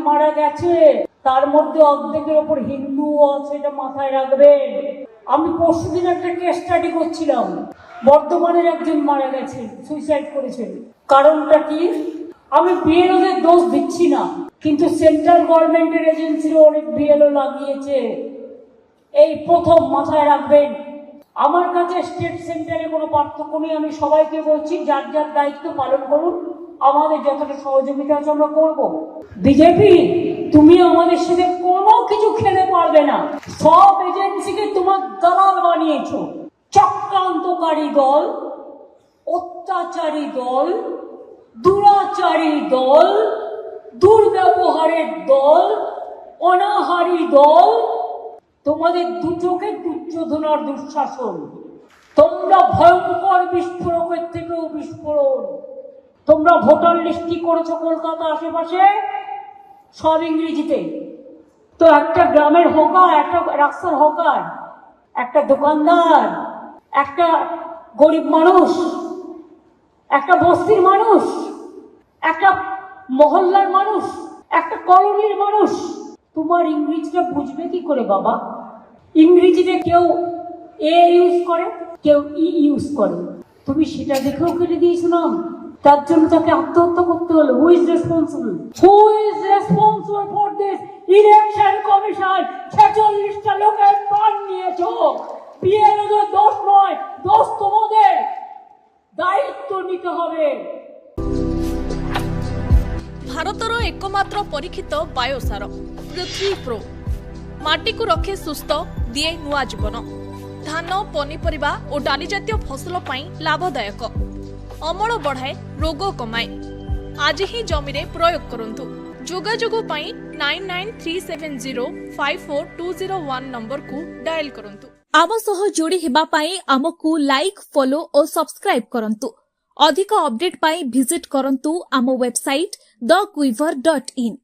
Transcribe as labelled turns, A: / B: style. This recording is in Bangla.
A: মারা গেছে, তার মধ্যে অর্ধেকের ওপর হিন্দু আছে, এটা মাথায় রাখবেন। আমি পরশুদিন একটা কেস স্টাডি করছিলাম, বর্ধমানের একজন মারা গেছে, সুইসাইড করেছেন। কারণটা কি? আমি বিএলওদের দোষ দিচ্ছি না, কিন্তু সেন্ট্রাল গভর্নমেন্টের এজেন্সির অনেক বিএলও লাগিয়েছে। এই প্রথম মাথায় রাখবেন। আমার কাছে স্টেট সেন্টারে কোনো পার্থক্য নেই, আমি সবাইকে বলছি যার যার দায়িত্ব পালন করুন, আমাদের যতটা সহযোগিতা আছে আমরা করবো। বিজেপি, তুমি আমাদের সাথে কোনো কিছু খেলে পারবে না। সব এজেন্সিকে তোমার দালাল বানিয়েছ। চক্রান্তকারী দল, অত্যাচারী দল, দুরাচারী দল, দুর্ব্যবহারের দল, অনাহারী দল, তোমাদের দুচোখে দুর্যোধনার দুঃশাসন। তোমরা ভয়ঙ্কর বিস্ফোরকের থেকেও বিস্ফোরণ। তোমরা ভোটার লিস্ট কি করেছো কলকাতা আশেপাশে? সব ইংরেজিতে। তো একটা গ্রামের হকার, একটা রাস্তার হকার, একটা দোকানদার, একটা গরিব মানুষ, একটা বস্তির মানুষ, একটা মহল্লার মানুষ, একটা কলোনির মানুষ, তোমার ইংরেজিটা বুঝবে কি করে বাবা? ইংরেজিতে কেউ এ ইউজ করে, কেউ ই ইউজ করে, তুমি সেটা দেখেও কেটে দিয়েছো নাম। তার জন্য তাকে আত্মহত্যা করতে হলো। Who is responsible? Who is responsible for this? Election commission. 46টা লোকের প্রাণ নিয়েছো। বিএলওদের দোষ নয়, দোষ তোমাদের। দায়িত্ব নিতে হবে।
B: भारतर एकमात्र परीक्षित बायोसार पृथ्वी प्रो माटी को रखे सुस्थ दिए नुआ जीवन। धान पनीपरिबा और डाली जातीय फसल पाई लाभदायक, अमल बढ़ाए, रोग कमाए। आज ही जमी रे प्रयोग करंतु। जोगाजोग पाई 9937054201 नंबर को डायल करंतु।
C: आम सह जोड़ी हेबा पाई आमकु लाइक, फॉलो और सब्सक्राइब करंतु। अधिक अपडेट पाई विजिट करंतु आम वेबसाइट thequiver.in।